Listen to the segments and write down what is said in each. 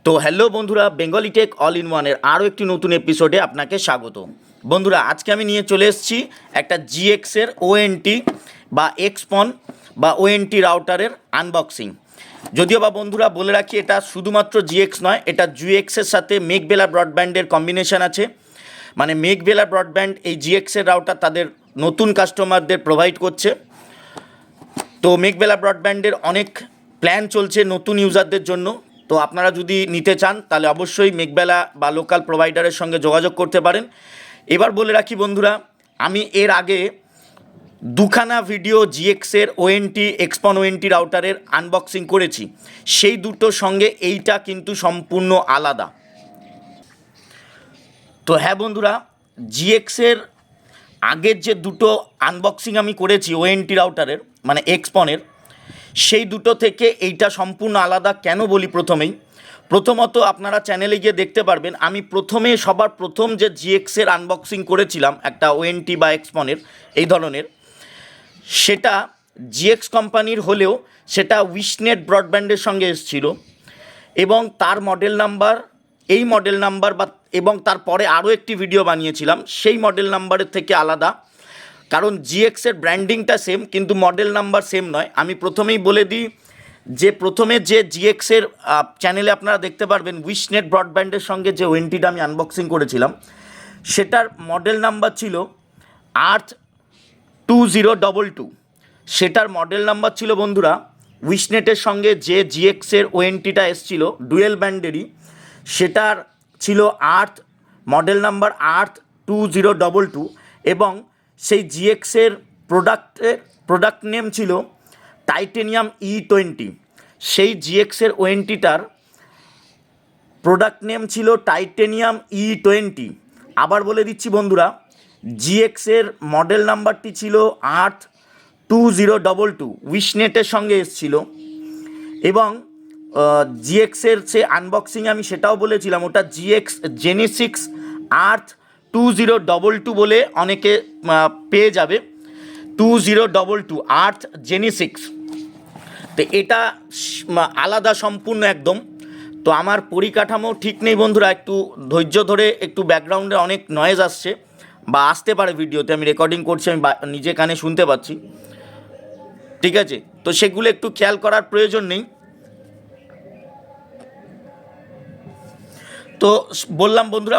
তো হ্যালো বন্ধুরা, Bengali take all in ওয়ানের আরও একটি নতুন এপিসোডে আপনাকে স্বাগত। বন্ধুরা, আজকে আমি নিয়ে চলে এসেছি একটা জিএক্সের ওএনটি বা এক্সপন বা ওএনটি রাউটারের আনবক্সিং। যদিও বা বন্ধুরা বলে রাখি, এটা শুধুমাত্র জিএক্স নয়, এটা জিএক্সের সাথে মেঘবেলা ব্রডব্যান্ডের কম্বিনেশন আছে। মানে মেঘবেলা ব্রডব্যান্ড এই জিএক্সের রাউটার তাদের নতুন কাস্টমারদের প্রোভাইড করছে। তো মেঘবেলা ব্রডব্যান্ডের অনেক প্ল্যান চলছে নতুন ইউজারদের জন্য। তো আপনারা যদি নিতে চান তাহলে অবশ্যই মেঘবেলা বা লোকাল প্রোভাইডারের সঙ্গে যোগাযোগ করতে পারেন। এবার বলে রাখি বন্ধুরা, আমি এর আগে দুখানা ভিডিও জিএক্সের ওএনটি এক্সপন ওএনটি রাউটারের আনবক্সিং করেছি। সেই দুটোর সঙ্গে এইটা কিন্তু সম্পূর্ণ আলাদা। তো হ্যাঁ বন্ধুরা, জিএক্সের আগের যে দুটো আনবক্সিং আমি করেছি ওএনটি রাউটারের মানে এক্সপনের, সেই দুটো থেকে এইটা সম্পূর্ণ আলাদা। কেন বলি, প্রথমত আপনারা চ্যানেলে গিয়ে দেখতে পারবেন, আমি সবার প্রথম যে জিএক্সের আনবক্সিং করেছিলাম একটা ওএনটি বা এক্সপনের এই ধরনের, সেটা জিএক্স কোম্পানির হলেও সেটা উইশনেট ব্রডব্যান্ডের সঙ্গে এসেছিল এবং তার মডেল নাম্বার এই মডেল নাম্বার এবং তারপরে আরও একটি ভিডিও বানিয়েছিলাম সেই মডেল নাম্বারের থেকে আলাদা। কারণ জিএক্সের ব্র্যান্ডিংটা সেম কিন্তু মডেল নাম্বার সেম নয়। আমি প্রথমেই বলে দিই যে প্রথমে যে জিএক্সের চ্যানেলে আপনারা দেখতে পারবেন উইশনেট ব্রডব্যান্ডের সঙ্গে যে ওএনটিটা আমি আনবক্সিং করেছিলাম, সেটার মডেল নাম্বার ছিল ART2022। সেটার মডেল নাম্বার ছিল বন্ধুরা, উইশনেটের সঙ্গে যে জিএক্সের ওএনটিটা এসছিল ডুয়েল ব্যান্ডেরই, সেটার ছিল মডেল নাম্বার ART2022 এবং সেই জিএক্সের প্রোডাক্ট নেম ছিল টাইটেনিয়াম E20। সেই জিএক্সের ওএনটিটার প্রোডাক্ট নেম ছিল টাইটেনিয়াম E20। আবার বলে দিচ্ছি বন্ধুরা, জিএক্সের মডেল নাম্বারটি ছিল ART2022, উইশনেটের সঙ্গে এসছিল। এবং জিএক্সের সে আনবক্সিং আমি সেটাও বলেছিলাম, ওটা জিএক্স জেনেসিক্স ART2022 বলে অনেকে পেয়ে যাবে, 2022 আর্থ জেনেসিক্স। তো এটা আলাদা সম্পূর্ণ একদম। তো আমার পরিকাঠামো ঠিক নেই বন্ধুরা, একটু ধৈর্য ধরে, একটু ব্যাকগ্রাউন্ডে অনেক নয়েজ আসছে বা আসতে পারে ভিডিওতে, আমি রেকর্ডিং করছি, আমি নিজে কানে শুনতে পাচ্ছি, ঠিক আছে? তো সেগুলো একটু খেয়াল করার প্রয়োজন নেই। তো বললাম বন্ধুরা,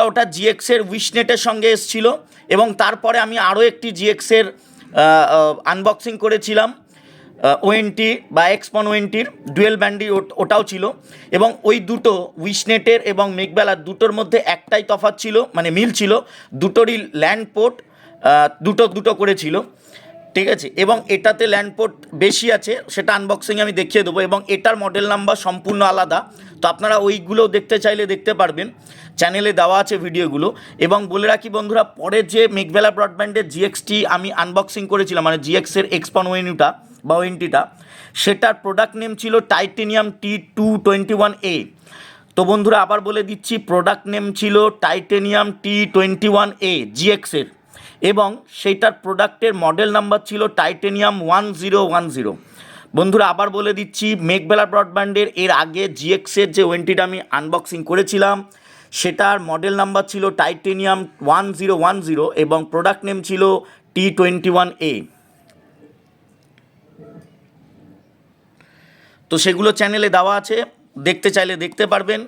ওটা জিএক্সের উইশনেটের সঙ্গে এসেছিলো। এবং তারপরে আমি আরও একটি জিএক্সের আনবক্সিং করেছিলাম ওএনটি বা এক্সপন ওএনটির ডুয়েল ব্যান্ডি, ওটাও ছিল। এবং ওই দুটো উইশনেটের এবং মেঘবেলার দুটোর মধ্যে একটাই তফাৎ ছিল, মানে মিল ছিল, দুটোরই ল্যান্ড পোর্ট দুটো করেছিল, ঠিক আছে? এবং এটাতে ল্যান্ড পোর্ট বেশি আছে, সেটা আনবক্সিং আমি দেখিয়ে দেবো। এবং এটার মডেল নাম্বার সম্পূর্ণ আলাদা। তো আপনারা ওইগুলোও দেখতে চাইলে দেখতে পারবেন, চ্যানেলে দেওয়া আছে ভিডিওগুলো। এবং বলে রাখি বন্ধুরা, পরে যে মেঘবেলা ব্রডব্যান্ডের জিএক্সটি আমি আনবক্সিং করেছিলাম, মানে জিএক্সের এক্সপন ওএনটিটা বা ওএনটিটা, সেটার প্রোডাক্ট নেম ছিল টাইটেনিয়াম T221A। তো বন্ধুরা আবার বলে দিচ্ছি, প্রোডাক্ট নেম ছিল টাইটেনিয়াম T21A জিএক্সের, এবং সেইটার প্রোডাক্টের মডেল নাম্বার ছিল টাইটেনিয়াম 1010। বন্ধুরা আবার বলে দিচ্ছি, মেঘবেলা ব্রডব্যান্ডের এর আগে জিএক্সের যে ওএনটিটা আমি আনবক্সিং করেছিলাম, সেটার মডেল নাম্বার ছিল টাইটেনিয়াম 1010 এবং প্রোডাক্ট নেম ছিল T21A। তো সেগুলো চ্যানেলে দেওয়া আছে, দেখতে চাইলে দেখতে পারবেন।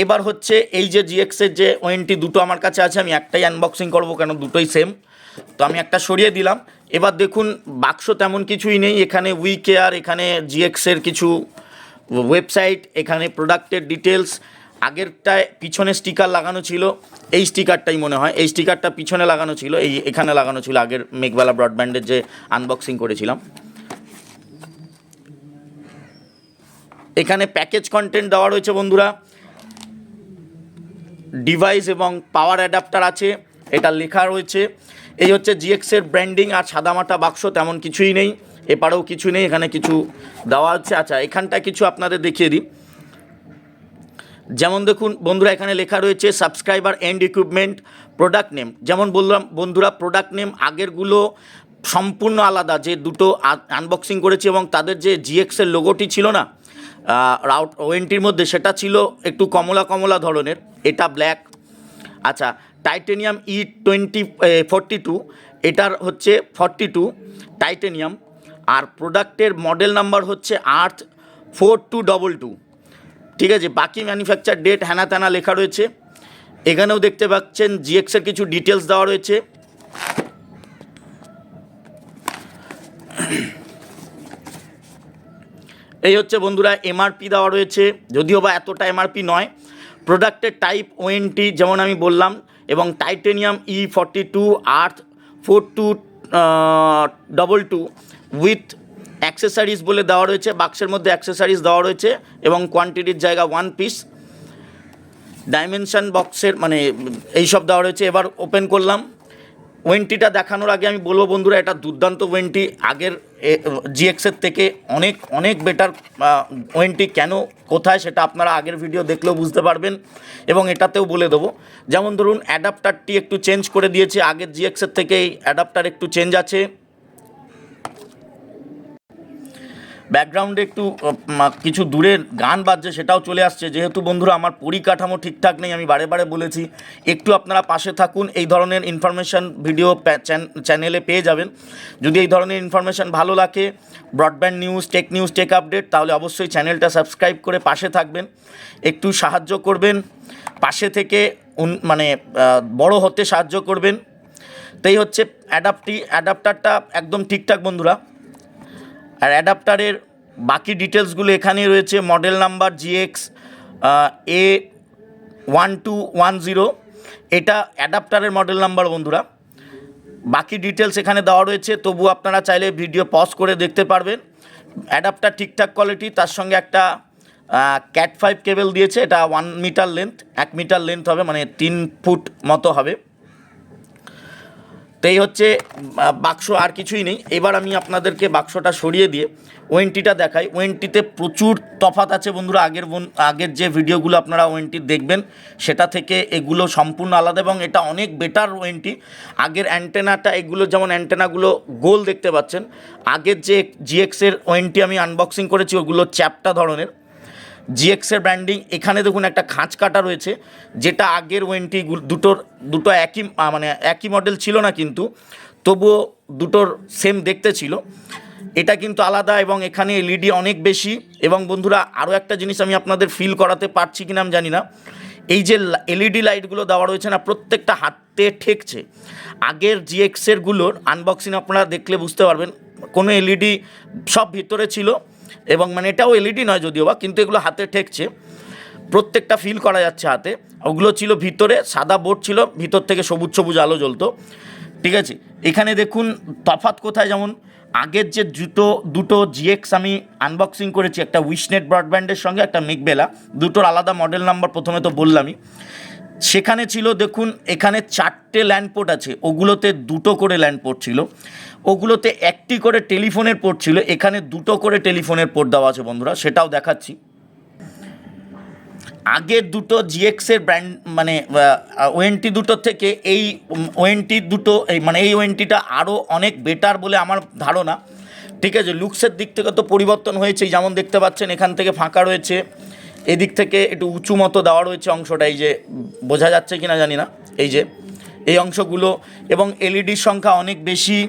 এবার হচ্ছে এই যে জিএক্সের যে ওএনটি দুটো আমার কাছে আছে, আমি একটাই আনবক্সিং করব, কেন দুটোই সেম। তো আমি একটা সরিয়ে দিলাম। এবার দেখুন, বাক্স তেমন কিছুই নেই, এখানে উইকেয়ার, এখানে জিএক্সের কিছু ওয়েবসাইট, এখানে প্রোডাক্টের ডিটেলস। আগেরটায় পিছনে স্টিকার লাগানো ছিল, এই স্টিকারটাই মনে হয়, এই স্টিকারটা পিছনে লাগানো ছিল, এখানে লাগানো ছিল আগের মেঘবেলা ব্রডব্যান্ডের যে আনবক্সিং করেছিলাম। এখানে প্যাকেজ কন্টেন্ট দেওয়া রয়েছে বন্ধুরা, ডিভাইস এবং পাওয়ার অ্যাডাপ্টার আছে, এটা লেখা রয়েছে। এই হচ্ছে জিএক্সের ব্র্যান্ডিং, আর সাদামাটা বাক্স তেমন কিছুই নেই, এপারেও কিছু নেই, এখানে কিছু দেওয়া হচ্ছে। আচ্ছা, এখানটায় কিছু আপনাদের দেখিয়ে দিই। যেমন দেখুন বন্ধুরা, এখানে লেখা রয়েছে subscriber and equipment product name. যেমন বললাম বন্ধুরা, প্রোডাক্ট নেম আগেরগুলো সম্পূর্ণ আলাদা। যে দুটো আনবক্সিং করেছি এবং তাদের যে জিএক্সের লোগোটি ছিল না রাউট ওএনটির মধ্যে, সেটা ছিল একটু কমলা কমলা ধরনের, এটা ব্ল্যাক। আচ্ছা, টাইটেনিয়াম E42, এটার হচ্ছে 42 টাইটেনিয়াম, আর প্রোডাক্টের মডেল নাম্বার হচ্ছে ARTH4222। ঠিক আছে, বাকি ম্যানুফ্যাকচার ডেট হ্যানা ত্যানা লেখা রয়েছে। এখানেও দেখতে পাচ্ছেন জিএক্সের কিছু ডিটেলস দেওয়া রয়েছে। এই হচ্ছে বন্ধুরা এমআরপি দেওয়া রয়েছে, যদিও বা এতটা এমআরপি নয়। প্রোডাক্টের টাইপ ওএনটি যেমন আমি বললাম, এবং titanium E42 ARTH4222 with accessories বলে দেওয়া রয়েছে। বাক্সের মধ্যে অ্যাক্সেসারিজ দেওয়া রয়েছে এবং কোয়ান্টিটির জায়গা 1 পিস। ডাইমেনশন বক্সের মানে এইসব দেওয়া রয়েছে। এবার ওপেন করলাম। ওয়েন্টিটা দেখানোর আগে আমি বলবো বন্ধুরা, এটা দুর্দান্ত ওয়েন্টি, আগের জিএক্সের থেকে অনেক অনেক বেটার ওয়েন্টি। কেন, কোথায়, সেটা আপনারা আগের ভিডিও দেখলেও বুঝতে পারবেন এবং এটাতেও বলে দেবো। যেমন ধরুন অ্যাডাপ্টারটি একটু চেঞ্জ করে দিয়েছে, আগের জিএক্সের থেকে এই অ্যাডাপ্টার একটু চেঞ্জ আছে। ব্যাকগ্রাউন্ডে একটু কিছু দূরের গান বাজছে, সেটাও চলে আসছে। যেহেতু বন্ধুরা আমার পরিকাঠামো ঠিকঠাক নেই, আমি বারে বারে বলেছি, একটু আপনারা পাশে থাকুন। এই ধরনের ইনফরমেশান ভিডিও চ্যানেলে পেয়ে যাবেন। যদি এই ধরনের ইনফরমেশান ভালো লাগে, ব্রডব্যান্ড নিউজ, টেক আপডেট, তাহলে অবশ্যই চ্যানেলটা সাবস্ক্রাইব করে পাশে থাকবেন, একটু সাহায্য করবেন, পাশে থেকে মানে বড় হতে সাহায্য করবেন। তাই হচ্ছে অ্যাডাপ্টারটা একদম ঠিকঠাক বন্ধুরা। আর অ্যাডাপ্টারের বাকি ডিটেলসগুলো এখানেই রয়েছে। মডেল নাম্বার GX A1210, এটা অ্যাডাপ্টারের মডেল নাম্বার বন্ধুরা। বাকি ডিটেলস এখানে দেওয়া রয়েছে, তবু আপনারা চাইলে ভিডিও পজ করে দেখতে পারবেন। অ্যাডাপ্টার ঠিকঠাক কোয়ালিটি, তার সঙ্গে একটা Cat 5 কেবল দিয়েছে। এটা 1 মিটার লেন্থ, 1 মিটার লেন্থ হবে, মানে 3 ফুট মতো হবে। তো এই হচ্ছে বাক্স, আর কিছুই নেই। এবার আমি আপনাদেরকে বাক্সটা সরিয়ে দিয়ে ওয়েন্টিটা দেখাই। ওয়েন্টিতে প্রচুর তফাৎ আছে বন্ধুরা। আগের যে ভিডিওগুলো আপনারা ওয়েন্টি দেখবেন, সেটা থেকে এগুলো সম্পূর্ণ আলাদা এবং এটা অনেক বেটার ওয়েন্টি। আগের অ্যান্টেনাটা, এগুলো যেমন অ্যান্টেনাগুলো গোল দেখতে পাচ্ছেন, আগের যে জিএক্সের ওয়েন্টি আমি আনবক্সিং করেছি ওগুলো চ্যাপ্টা ধরনের। জিএক্সের ব্র্যান্ডিং এখানে দেখুন একটা খাঁজ কাটা রয়েছে, যেটা আগের ওয়েন্টি দুটো একই মডেল ছিল না, কিন্তু তবুও দুটোর সেম দেখতে ছিল। এটা কিন্তু আলাদা এবং এখানে এলইডি অনেক বেশি। এবং বন্ধুরা আরও একটা জিনিস আমি আপনাদের ফিল করাতে পারছি কিনা আমি জানি না, এই যে এলইডি লাইটগুলো দেওয়া রয়েছে না, প্রত্যেকটা হাতে ঠেকছে। আগের জিএক্সেরগুলোর আনবক্সিং আপনারা দেখলে বুঝতে পারবেন, কোনো এলইডি সব ভিতরে ছিল, এবং মানে এটাও এলইডি নয় যদিও বা, কিন্তু এগুলো হাতে ঠেকছে, প্রত্যেকটা ফিল করা যাচ্ছে হাতে। ওগুলো ছিল ভিতরে সাদা বোর্ড ছিল, ভিতর থেকে সবুজ সবুজ আলো জ্বলতো। ঠিক আছে, এখানে দেখুন তফাৎ কোথায়। যেমন আগের যে দুটো জিএক্স আমি আনবক্সিং করেছি, একটা উইশনেট ব্রডব্যান্ডের সঙ্গে একটা মেকবেলা, দুটোর আলাদা মডেল নাম্বার প্রথমে তো বললামই। সেখানে ছিল দেখুন, এখানে 4টে ল্যান্ড পোর্ট আছে, ওগুলোতে 2টো করে ল্যান্ড পোর্ট ছিল। ওগুলোতে 1টি করে টেলিফোনের পোর্ট ছিল, এখানে 2টো করে টেলিফোনের পোর্ট দেওয়া আছে বন্ধুরা, সেটাও দেখাচ্ছি। আগের দুটো জিএক্সের ব্র্যান্ড মানে ওএনটি দুটোর থেকে এই ওএনটি দুটো এই ওএনটিটা আরও অনেক বেটার বলে আমার ধারণা। ঠিক আছে, লুকসের দিক থেকে তো পরিবর্তন হয়েছে, যেমন দেখতে পাচ্ছেন এখান থেকে ফাঁকা রয়েছে, এদিক থেকে একটু উঁচু মতো দেওয়া রয়েছে অংশটা, এই যে বোঝা যাচ্ছে কি না জানি না, এই যে এই অংশগুলো, এবং এলইডির সংখ্যা অনেক বেশি।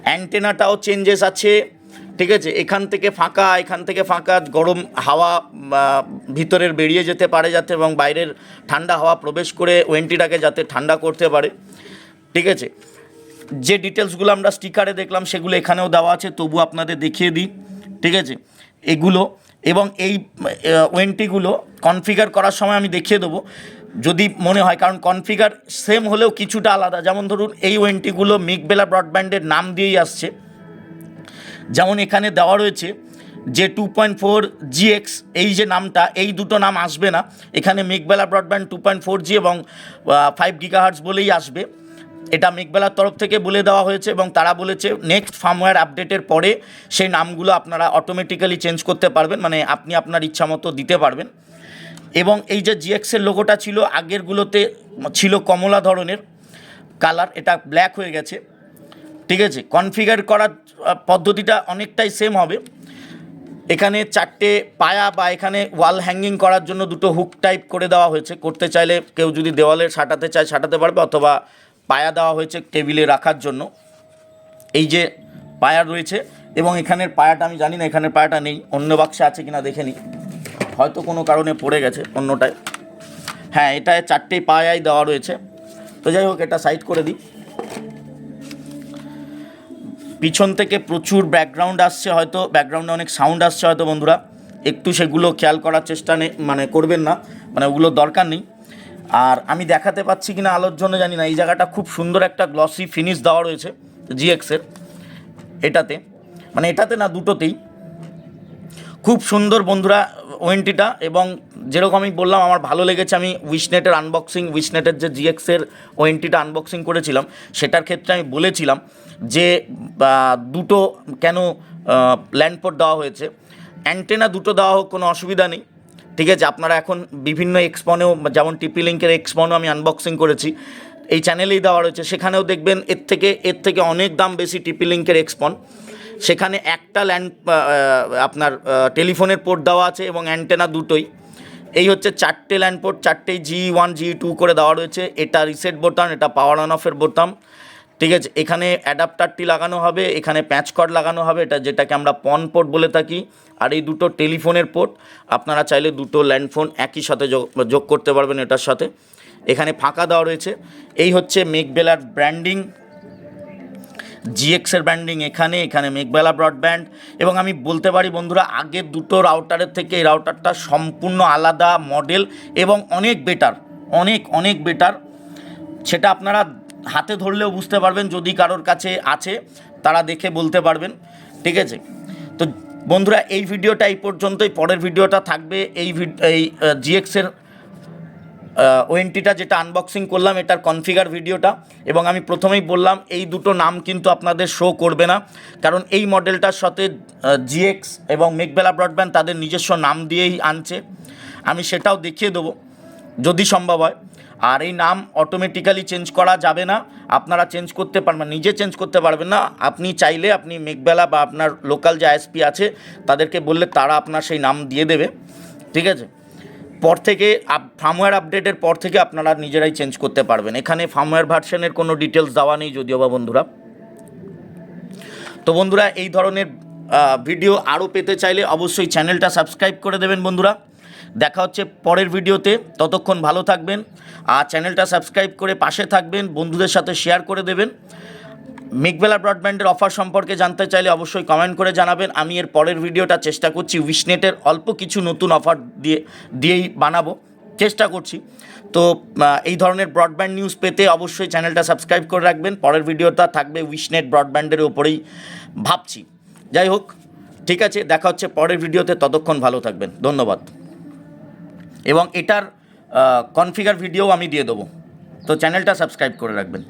অ্যান্টেনাটাও চেঞ্জেস আছে। ঠিক আছে, এখান থেকে ফাঁকা, গরম হাওয়া ভিতরের বেরিয়ে যেতে পারে যাতে, এবং বাইরের ঠান্ডা হাওয়া প্রবেশ করে ওয়েন্টিটাকে যাতে ঠান্ডা করতে পারে। ঠিক আছে, যে ডিটেলসগুলো আমরা স্টিকারে দেখলাম সেগুলো এখানেও দেওয়া আছে, তবু আপনাদের দেখিয়ে দিই। ঠিক আছে, এগুলো এবং এই ওয়েন্টিগুলো কনফিগার করার সময় আমি দেখিয়ে দেবো যদি মনে হয়, কারণ কনফিগার সেম হলেও কিছুটা আলাদা। যেমন ধরুন এই ওয়েন্টিগুলো মেকবেলা ব্রডব্যান্ডের নাম দিয়েই আসছে, যেমন এখানে দেওয়া রয়েছে যে 2.4 GX, এই যে নামটা, এই দুটো নাম আসবে না এখানে। মেকবেলা ব্রডব্যান্ড 2.4G এবং 5 GHz বলেই আসবে। এটা মেকবেলার তরফ থেকে বলে দেওয়া হয়েছে, এবং তারা বলেছে নেক্সট ফার্মওয়্যার আপডেটের পরে সেই নামগুলো আপনারা অটোমেটিক্যালি চেঞ্জ করতে পারবেন, মানে আপনি আপনার ইচ্ছা মতো দিতে পারবেন। এবং এই যে জিএক্সের লোগোটা ছিল আগেরগুলোতে ছিল কমলা ধরনের কালার, এটা ব্ল্যাক হয়ে গেছে। ঠিক আছে, কনফিগার করার পদ্ধতিটা অনেকটাই সেম হবে। এখানে 4টে পায়া বা এখানে ওয়াল হ্যাঙ্গিং করার জন্য 2টো হুক টাইপ করে দেওয়া হয়েছে। করতে চাইলে কেউ যদি দেওয়ালে সাঁটাতে চায় সাঁটাতে পারবে, অথবা পায়া দেওয়া হয়েছে টেবিলে রাখার জন্য। এই যে পায়া রয়েছে, এবং এখানের পায়াটা আমি জানি না, এখানের পায়াটা নেই, অন্য বাক্সে আছে কিনা দেখে নিই, হয়তো কোনো কারণে পড়ে গেছে অন্যটায়। হ্যাঁ, এটায় 4টেই পায়াই দেওয়া রয়েছে। তো যাই হোক, এটা সাইড করে দিই। পিছন থেকে প্রচুর ব্যাকগ্রাউন্ড আসছে, হয়তো ব্যাকগ্রাউন্ডে অনেক সাউন্ড আসছে হয়তো বন্ধুরা, একটু সেগুলো খেয়াল করার চেষ্টা করবেন না, মানে ওগুলো দরকার নেই। আর আমি দেখাতে পাচ্ছি কিনা আলোর জন্য জানি না, এই জায়গাটা খুব সুন্দর একটা গ্লসি ফিনিশ দেওয়া রয়েছে জিএক্সের এটাতে, মানে এটাতে না, দুটোতেই খুব সুন্দর বন্ধুরা ওয়েন্টিটা। এবং যেরকম আমি বললাম আমার ভালো লেগেছে, আমি উইশনেটের উইশনেটের যে জিএক্সের ওয়েন্টিটা আনবক্সিং করেছিলাম, সেটার ক্ষেত্রে আমি বলেছিলাম যে দুটো কেন ল্যান্ডপোর্ট দেওয়া হয়েছে, অ্যান্টেনা দুটো দেওয়া হোক, কোনো অসুবিধা নেই। ঠিক আছে, আপনারা এখন বিভিন্ন এক্সপনেও, যেমন টিপি লিঙ্কের এক্সপনেও আমি আনবক্সিং করেছি, এই চ্যানেলেই দেওয়া রয়েছে, সেখানেও দেখবেন এর থেকে অনেক দাম বেশি টিপি লিঙ্কের এক্সপন। সেখানে একটা আপনার টেলিফোনের পোর্ট দেওয়া আছে এবং অ্যান্টেনা দুটোই। এই হচ্ছে 4টে ল্যান্ড পোর্ট, 4টেই G1 G2 করে দেওয়া রয়েছে। এটা রিসেট বোতাম, এটা পাওয়ার অন অফের বোতাম। ঠিক আছে, এখানে অ্যাডাপ্টারটি লাগানো হবে, এখানে প্যাচ কর্ড লাগানো হবে, এটা যেটাকে আমরা পন পোর্ট বলে থাকি। আর এই দুটো টেলিফোনের পোর্ট, আপনারা চাইলে দুটো ল্যান্ডফোন একই সাথে যোগ করতে পারবেন এটার সাথে। এখানে ফাঁকা দেওয়া রয়েছে। এই হচ্ছে মেকবেলার ব্র্যান্ডিং, জিএক্সের ব্র্যান্ডিং এখানে মেকবেলা ব্রডব্যান্ড। এবং আমি বলতে পারি বন্ধুরা, আগের দুটো রাউটারের থেকে এই রাউটারটা সম্পূর্ণ আলাদা মডেল এবং অনেক বেটার, অনেক বেটার। সেটা আপনারা হাতে ধরলেও বুঝতে পারবেন, যদি কারোর কাছে আছে তারা দেখে বলতে পারবেন। ঠিক আছে, তো বন্ধুরা এই ভিডিওটা এই পর্যন্তই। পরের ভিডিওটা থাকবে এই জিএক্সের ওয়েন্টিটা যেটা আনবক্সিং করলাম, এটার কনফিগার ভিডিওটা। এবং আমি প্রথমেই বললাম এই দুটো নাম কিন্তু আপনাদের শো করবে না, কারণ এই মডেলটার সাথে জিএক্স এবং মেকবেলা ব্রডব্যান্ড তাদের নিজস্ব নাম দিয়েই আনছে। আমি সেটাও দেখিয়ে দেবো যদি সম্ভব হয়। আর এই নাম অটোমেটিক্যালি চেঞ্জ করা যাবে না, আপনারা চেঞ্জ করতে পারবেন, নিজে চেঞ্জ করতে পারবেন না। আপনি চাইলে আপনি মেকবেলা বা আপনার লোকাল যে আইএসপি আছে তাদেরকে বললে তারা আপনার সেই নাম দিয়ে দেবে। ঠিক আছে, পর থেকে ফার্মওয়্যার আপডেটের পর থেকে আপনারা নিজেরাই চেঞ্জ করতে পারবেন। এখানে ফার্মওয়্যার ভার্সনের কোনো ডিটেলস দেওয়া নেই যদিও বা বন্ধুরা। তো বন্ধুরা, এই ধরনের ভিডিও আরও পেতে চাইলে অবশ্যই চ্যানেলটা সাবস্ক্রাইব করে দেবেন বন্ধুরা। দেখা হচ্ছে পরের ভিডিওতে, ততক্ষণ ভালো থাকবেন। আর চ্যানেলটা সাবস্ক্রাইব করে পাশে থাকবেন, বন্ধুদের সাথে শেয়ার করে দেবেন। মেকবেলা ব্রডব্যান্ডের অফার সম্পর্কে জানতে চাইলে অবশ্যই কমেন্ট করে জানাবেন। আমি এর পরের ভিডিওটা চেষ্টা করছি উইশনেটের অল্প কিছু নতুন অফার দিয়েই বানাবো, চেষ্টা করছি। তো এই ধরনের ব্রডব্যান্ড নিউজ পেতে অবশ্যই চ্যানেলটা সাবস্ক্রাইব করে রাখবেন। পরের ভিডিওটা থাকবে উইশনেট ব্রডব্যান্ডের ওপরেই ভাবছি। যাই হোক, ঠিক আছে, দেখা হচ্ছে পরের ভিডিওতে, ততক্ষণ ভালো থাকবেন, ধন্যবাদ। এবং এটার কনফিগার ভিডিও আমি দিয়ে দেবো, তো চ্যানেলটা সাবস্ক্রাইব করে রাখবেন।